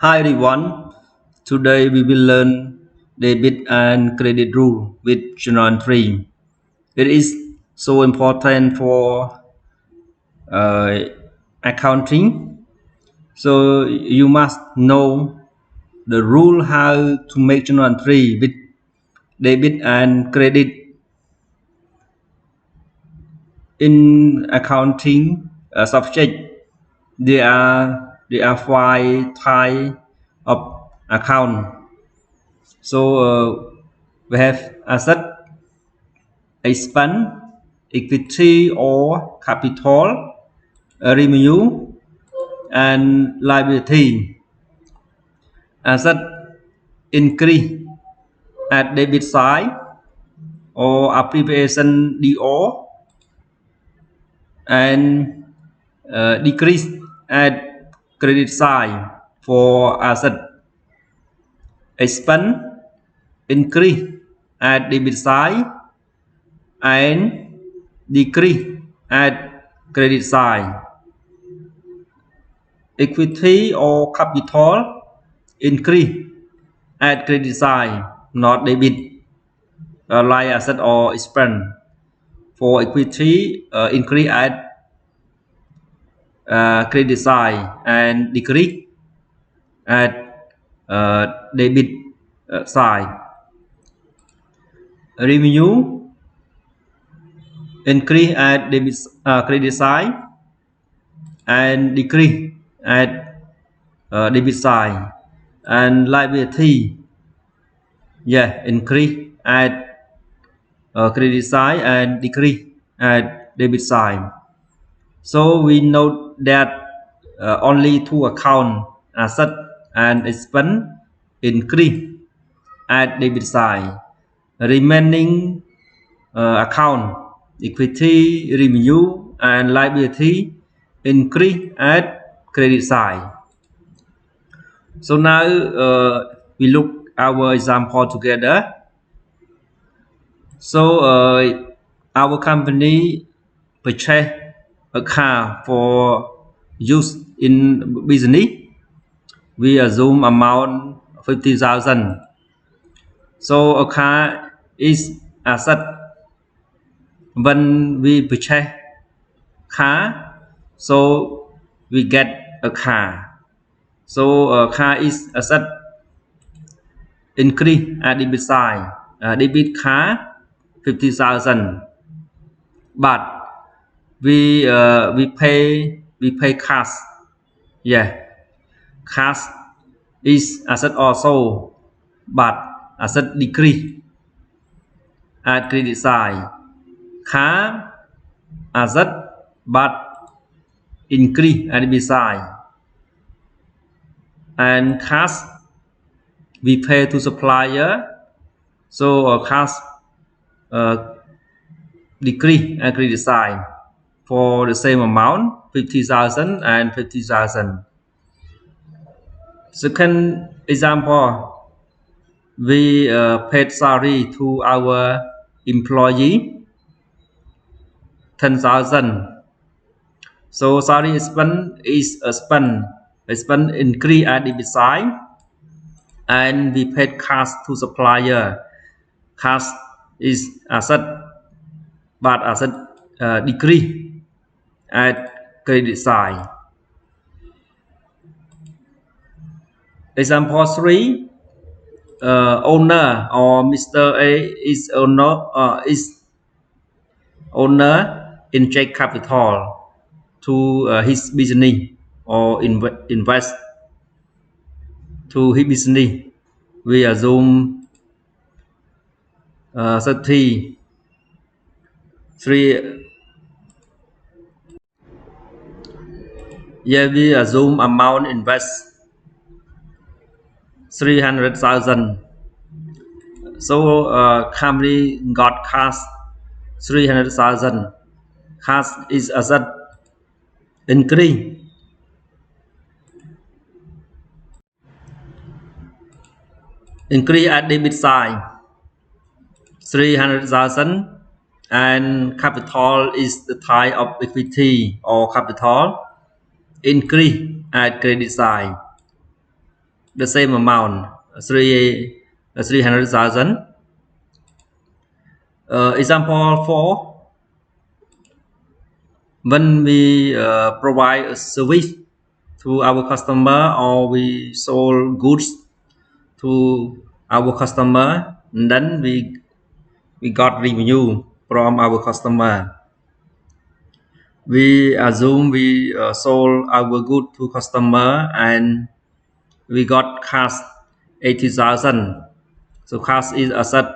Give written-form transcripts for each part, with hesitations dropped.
Hi everyone, today we will learn debit and credit rule with Journal 3. It is so important for uh, accounting, so you must know the rule how to make Journal 3 with debit and credit in accounting subject. There are five types of account. So we have asset, expense, equity or capital, revenue, and liability. Asset increase at debit side or abbreviation DO, and decrease at credit side for asset. Expense increase at debit side and decrease at credit side. Equity or capital increase at credit side, not debit, like asset or expense. For equity, increase at credit side and decrease at debit side. Revenue increase at debit credit side and decrease at debit side. And liability, increase at credit side and decrease at debit side. So we note that only two account, asset and expense, increase at debit side. Remaining account, equity, revenue, and liability increase at credit side. So now we look our example together. So our company purchase a car for use in business. We assume amount 50,000. So a car is asset. When we purchase car, so we get a car. So a car is asset. Increase at debit side. Debit car 50,000. But we pay cash. Cash is asset also, but asset decrease at credit side. Car asset but increase at debit side. And cash we pay to supplier, so cash decrease at credit side for the same amount, 50,000 and 50,000. Second example, we paid salary to our employee 10,000. So salary expense is a spend. Expense increase at debit side, and we paid cash to supplier. Cash is asset, but asset decrease at credit side. Example 3, owner or Mr. A is owner inject capital to his business or invest to his business. We assume 33. We assume amount invest 300,000. So company got cash 300,000. Cash is asset. Increase at debit side 300,000, and capital is the type of equity or capital. Increase at credit side. the same amount, 300,000. Example 4, when we provide a service to our customer or we sold goods to our customer, and then we got revenue from our customer. We assume we sold our good to customer and we got cash 80,000. So cash is asset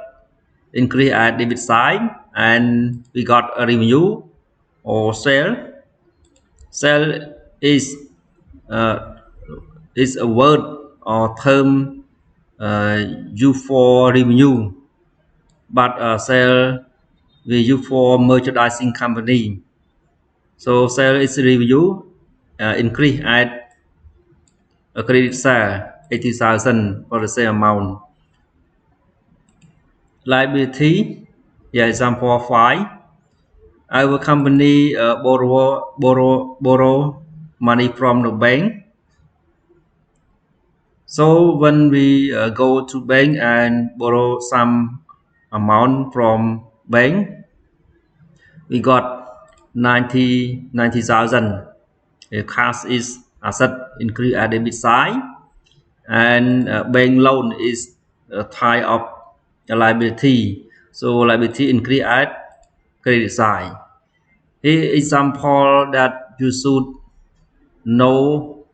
increase at debit side, and we got a revenue or sale. Sale uh, is a word or term used for revenue, but sale we use for merchandising company. So sale is revenue increase at a credit sale 80,000 for the same amount. Liability, yeah, example 5. Our company borrow money from the bank. So when we go to bank and borrow some amount from bank, we got 90,000. Cash is asset increase at debit side, and bank loan is a type of a liability. So liability increase at credit side. Here example that you should know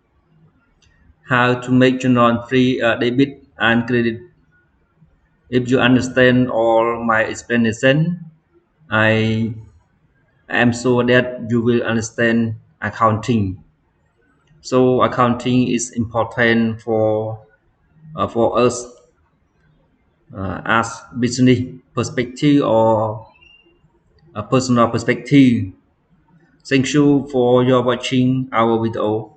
how to make journal-free debit and credit. If you understand all my explanation, I am sure that you will understand accounting. So accounting is important for us as business perspective or a personal perspective. Thank you for your watching our video.